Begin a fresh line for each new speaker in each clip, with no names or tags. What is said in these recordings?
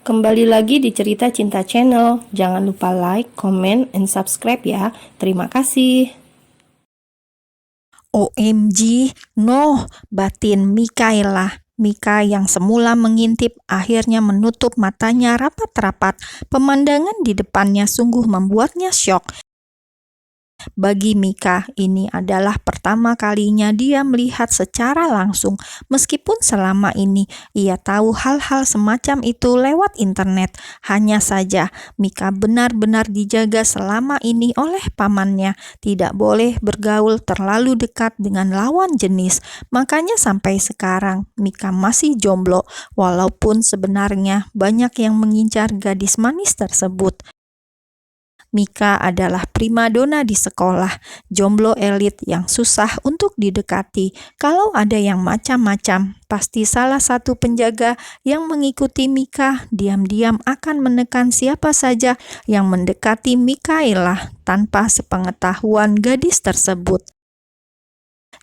Kembali lagi di Cerita Cinta Channel. Jangan lupa like, comment, and subscribe ya. Terima kasih.
OMG, no, batin Mikaela. Mika yang semula mengintip akhirnya menutup matanya rapat-rapat. Pemandangan di depannya sungguh membuatnya syok. Bagi Mika, ini adalah pertama kalinya dia melihat secara langsung, meskipun selama ini ia tahu hal-hal semacam itu lewat internet. Hanya saja, Mika benar-benar dijaga selama ini oleh pamannya, tidak boleh bergaul terlalu dekat dengan lawan jenis. Makanya sampai sekarang, Mika masih jomblo, walaupun sebenarnya banyak yang mengincar gadis manis tersebut. Mika adalah primadona di sekolah, jomblo elit yang susah untuk didekati. Kalau ada yang macam-macam, pasti salah satu penjaga yang mengikuti Mika diam-diam akan menekan siapa saja yang mendekati Mikaela tanpa sepengetahuan gadis tersebut.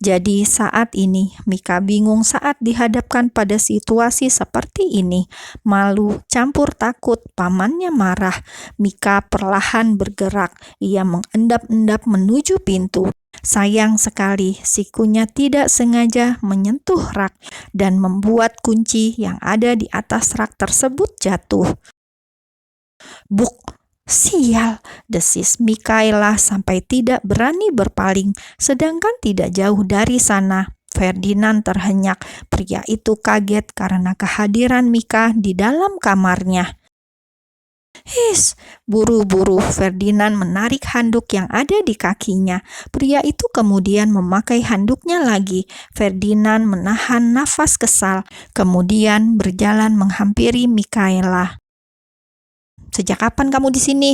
Jadi saat ini Mika bingung saat dihadapkan pada situasi seperti ini. Malu campur takut pamannya marah. Mika perlahan bergerak. Ia mengendap-endap menuju pintu. Sayang sekali sikunya tidak sengaja menyentuh rak dan membuat kunci yang ada di atas rak tersebut jatuh. Buk! Sial, desis Mikaela sampai tidak berani berpaling. Sedangkan tidak jauh dari sana, Ferdinand terhenyak. Pria itu kaget karena kehadiran Mika di dalam kamarnya. His, buru-buru Ferdinand menarik handuk yang ada di kakinya. Pria itu kemudian memakai handuknya lagi. Ferdinand menahan nafas kesal, kemudian berjalan menghampiri Mikaela. Sejak kapan kamu di sini?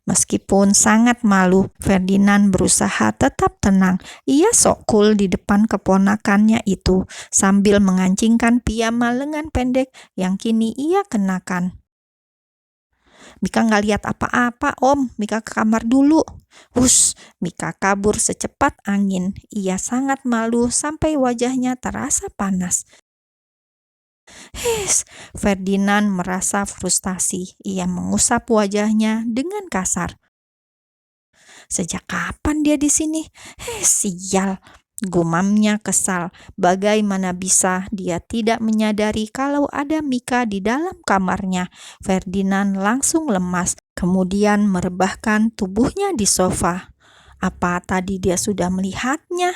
Meskipun sangat malu, Ferdinand berusaha tetap tenang. Ia sok cool di depan keponakannya itu, sambil mengancingkan piyama lengan pendek yang kini ia kenakan. Mika nggak lihat apa-apa, Om. Mika ke kamar dulu. Wush, Mika kabur secepat angin. Ia sangat malu sampai wajahnya terasa panas. Ferdinand merasa frustasi. Ia mengusap wajahnya dengan kasar. Sejak kapan dia di sini? Sial, gumamnya kesal. Bagaimana bisa dia tidak menyadari kalau ada Mika di dalam kamarnya? Ferdinand langsung lemas, kemudian merebahkan tubuhnya di sofa. Apa tadi dia sudah melihatnya?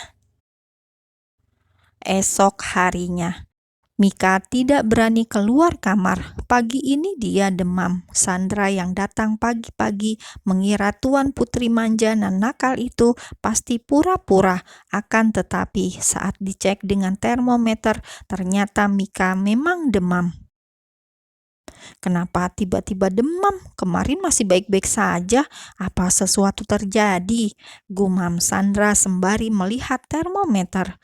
Esok harinya, Mika tidak berani keluar kamar. Pagi ini dia demam. Sandra yang datang pagi-pagi mengira Tuan Putri manja dan nakal itu pasti pura-pura. Akan tetapi saat dicek dengan termometer, ternyata Mika memang demam. Kenapa tiba-tiba demam? Kemarin masih baik-baik saja. Apa sesuatu terjadi? Gumam Sandra sembari melihat termometer.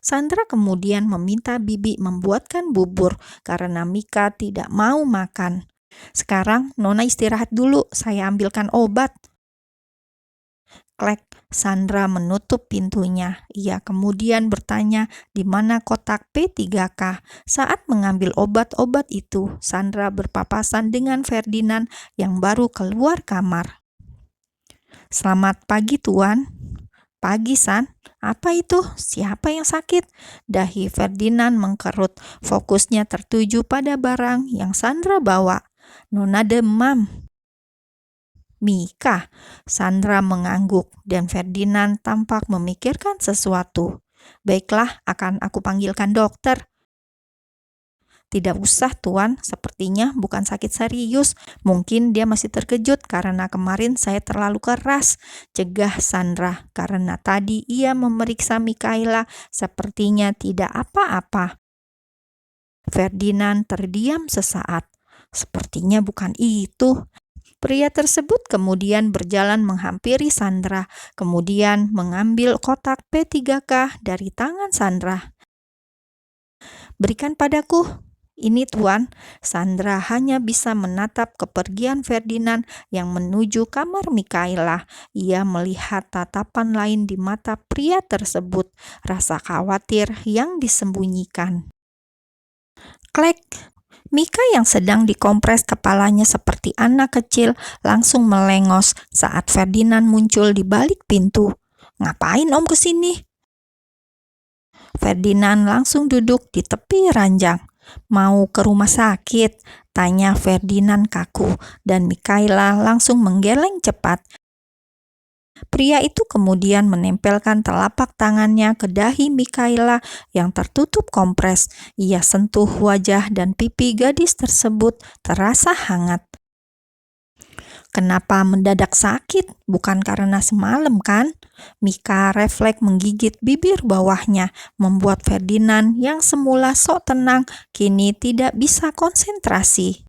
Sandra kemudian meminta Bibi membuatkan bubur karena Mika tidak mau makan. Sekarang Nona istirahat dulu, saya ambilkan obat. Klek, Sandra menutup pintunya. Ia kemudian bertanya di mana kotak P3K. Saat mengambil obat-obat itu, Sandra berpapasan dengan Ferdinand yang baru keluar kamar. Selamat pagi, Tuan. Pagi, San. Apa itu? Siapa yang sakit? Dahi Ferdinand mengkerut. Fokusnya tertuju pada barang yang Sandra bawa. Nona demam. Mika. Sandra mengangguk dan Ferdinand tampak memikirkan sesuatu. Baiklah, akan aku panggilkan dokter. Tidak usah, Tuan. Sepertinya bukan sakit serius. Mungkin dia masih terkejut karena kemarin saya terlalu keras. Cegah Sandra, karena tadi ia memeriksa Mikaela sepertinya tidak apa-apa. Ferdinand terdiam sesaat. Sepertinya bukan itu. Pria tersebut kemudian berjalan menghampiri Sandra, kemudian mengambil kotak P3K dari tangan Sandra. Berikan padaku. Ini, Tuan. Sandra hanya bisa menatap kepergian Ferdinand yang menuju kamar Mikaela. Ia melihat tatapan lain di mata pria tersebut, rasa khawatir yang disembunyikan. Klek! Mika yang sedang dikompres kepalanya seperti anak kecil langsung melengos saat Ferdinand muncul di balik pintu. "Ngapain Om kesini?" Ferdinand langsung duduk di tepi ranjang. "Mau ke rumah sakit?" tanya Ferdinand kaku, dan Mikaela langsung menggeleng cepat. Pria itu kemudian menempelkan telapak tangannya ke dahi Mikaela yang tertutup kompres. Ia sentuh wajah dan pipi gadis tersebut terasa hangat. "Kenapa mendadak sakit? Bukan karena semalam kan?" Mika refleks menggigit bibir bawahnya, membuat Ferdinand yang semula sok tenang kini tidak bisa konsentrasi.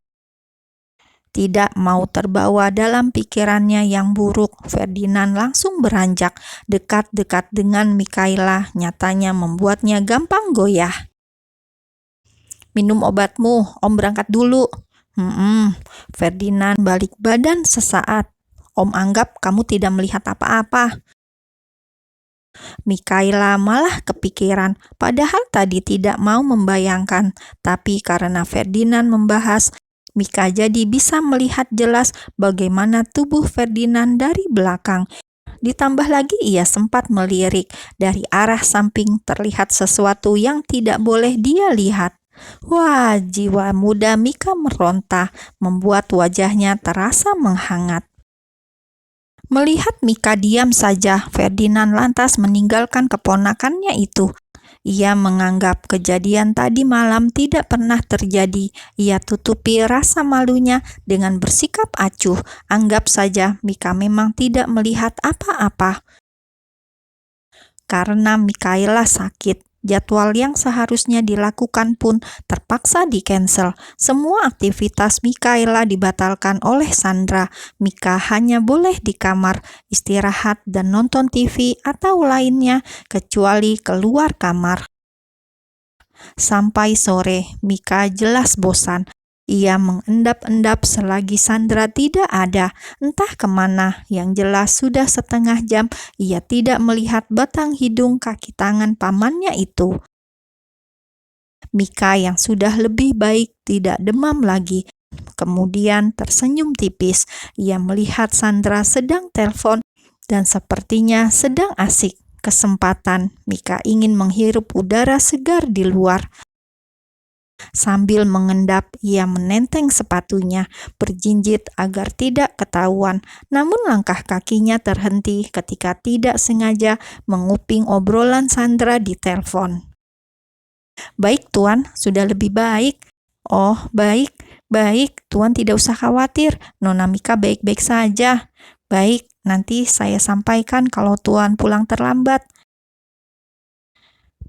Tidak mau terbawa dalam pikirannya yang buruk, Ferdinand langsung beranjak dekat-dekat dengan Mikaela, nyatanya membuatnya gampang goyah. "Minum obatmu, Om berangkat dulu." Ferdinand balik badan sesaat. "Om anggap kamu tidak melihat apa-apa." Mikaela malah kepikiran, padahal tadi tidak mau membayangkan, tapi karena Ferdinand membahas, Mika jadi bisa melihat jelas bagaimana tubuh Ferdinand dari belakang. Ditambah lagi ia sempat melirik dari arah samping, terlihat sesuatu yang tidak boleh dia lihat. Wah, jiwa muda Mika meronta, membuat wajahnya terasa menghangat. Melihat Mika diam saja, Ferdinand lantas meninggalkan keponakannya itu. Ia menganggap kejadian tadi malam tidak pernah terjadi. Ia tutupi rasa malunya dengan bersikap acuh. Anggap saja Mika memang tidak melihat apa-apa. Karena Mikaela sakit, jadwal yang seharusnya dilakukan pun terpaksa di-cancel. Semua aktivitas Mikaela dibatalkan oleh Sandra. Mika hanya boleh di kamar, istirahat dan nonton TV atau lainnya, kecuali keluar kamar. Sampai sore, Mika jelas bosan. Ia mengendap-endap selagi Sandra tidak ada, entah kemana. Yang jelas sudah setengah jam ia tidak melihat batang hidung kaki tangan pamannya itu. Mika yang sudah lebih baik tidak demam lagi. Kemudian tersenyum tipis. Ia melihat Sandra sedang telepon dan sepertinya sedang asik. Kesempatan, Mika ingin menghirup udara segar di luar. Sambil mengendap, ia menenteng sepatunya, berjinjit agar tidak ketahuan. Namun langkah kakinya terhenti ketika tidak sengaja menguping obrolan Sandra di telepon. "Baik Tuan, sudah lebih baik." "Oh, baik, baik. Tuan tidak usah khawatir. Nona Mika baik-baik saja." "Baik, nanti saya sampaikan kalau Tuan pulang terlambat."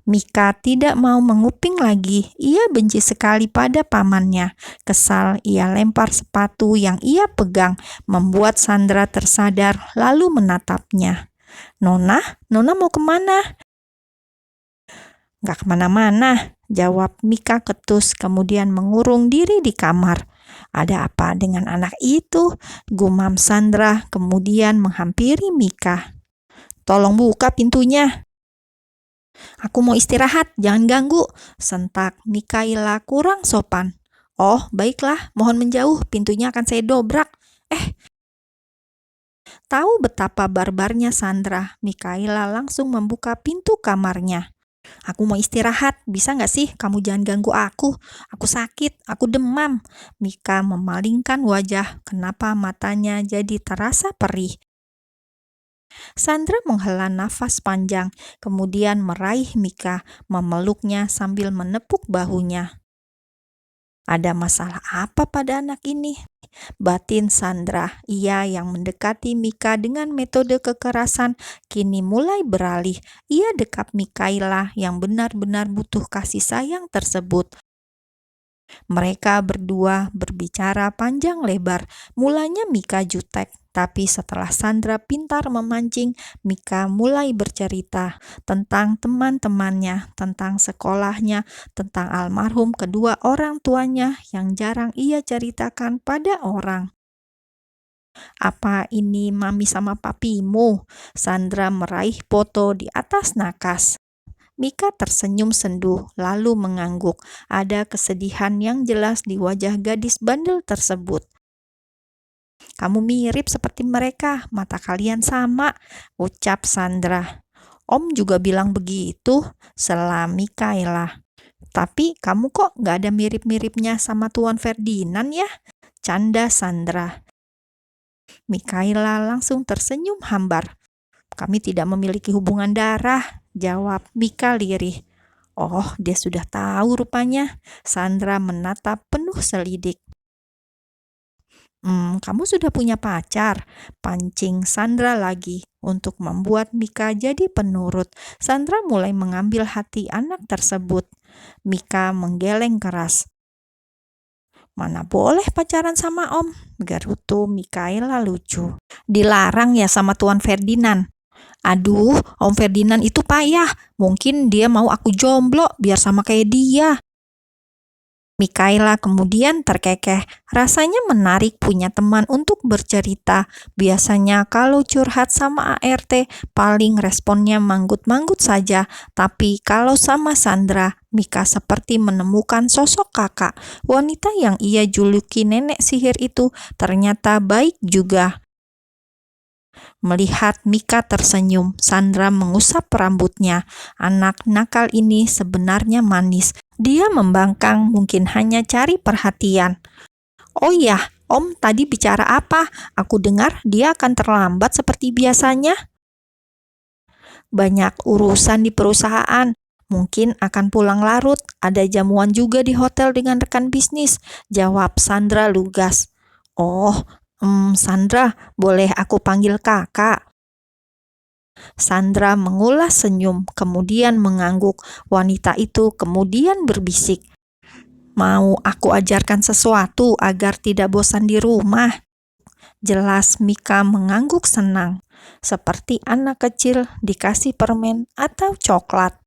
Mika tidak mau menguping lagi. Ia benci sekali pada pamannya. Kesal, ia lempar sepatu yang ia pegang, membuat Sandra tersadar lalu menatapnya. Nona mau kemana?" "Gak kemana-mana," jawab Mika ketus, kemudian mengurung diri di kamar. "Ada apa dengan anak itu?" gumam Sandra, kemudian menghampiri Mika. "Tolong buka pintunya." "Aku mau istirahat, jangan ganggu," sentak Mikaela kurang sopan. "Oh, baiklah, mohon menjauh, pintunya akan saya dobrak." Tahu betapa barbarnya Sandra, Mikaela langsung membuka pintu kamarnya. "Aku mau istirahat, bisa nggak sih kamu jangan ganggu aku? Aku sakit, aku demam." Mika memalingkan wajah, kenapa matanya jadi terasa perih. Sandra menghela nafas panjang, kemudian meraih Mika, memeluknya sambil menepuk bahunya. "Ada masalah apa pada anak ini?" batin Sandra. Ia yang mendekati Mika dengan metode kekerasan kini mulai beralih. Ia dekap Mikaela yang benar-benar butuh kasih sayang tersebut. Mereka berdua berbicara panjang lebar. Mulanya Mika jutek, tapi setelah Sandra pintar memancing, Mika mulai bercerita tentang teman-temannya, tentang sekolahnya, tentang almarhum kedua orang tuanya yang jarang ia ceritakan pada orang. "Apa ini mami sama papimu?" Sandra meraih foto di atas nakas. Mika tersenyum sendu, lalu mengangguk. Ada kesedihan yang jelas di wajah gadis bandel tersebut. "Kamu mirip seperti mereka, mata kalian sama," ucap Sandra. "Om juga bilang begitu," sela Mikaela. "Tapi kamu kok gak ada mirip-miripnya sama Tuan Ferdinand ya?" canda Sandra. Mikaela langsung tersenyum hambar. "Kami tidak memiliki hubungan darah," jawab Mika lirih. "Oh, dia sudah tahu rupanya." Sandra menatap penuh selidik. Kamu sudah punya pacar?" pancing Sandra lagi untuk membuat Mika jadi penurut. Sandra mulai mengambil hati anak tersebut. Mika menggeleng keras. "Mana boleh pacaran sama Om," gerutu Mikaela lucu. "Dilarang ya sama Tuan Ferdinand." "Aduh, Om Ferdinand itu payah. Mungkin dia mau aku jomblo biar sama kayak dia." Mikaela kemudian terkekeh. Rasanya menarik punya teman untuk bercerita. Biasanya kalau curhat sama ART, paling responnya manggut-manggut saja. Tapi kalau sama Sandra, Mika seperti menemukan sosok kakak. Wanita yang ia juluki nenek sihir itu ternyata baik juga. Melihat Mika tersenyum, Sandra mengusap rambutnya. Anak nakal ini sebenarnya manis. Dia membangkang, mungkin hanya cari perhatian. "Oh iya, Om tadi bicara apa? Aku dengar dia akan terlambat seperti biasanya." "Banyak urusan di perusahaan. Mungkin akan pulang larut. Ada jamuan juga di hotel dengan rekan bisnis," jawab Sandra lugas. "Oh, Sandra, boleh aku panggil kakak?" Sandra mengulas senyum, kemudian mengangguk. Wanita itu kemudian berbisik, "Mau aku ajarkan sesuatu agar tidak bosan di rumah?" Jelas Mika mengangguk senang, seperti anak kecil dikasih permen atau coklat.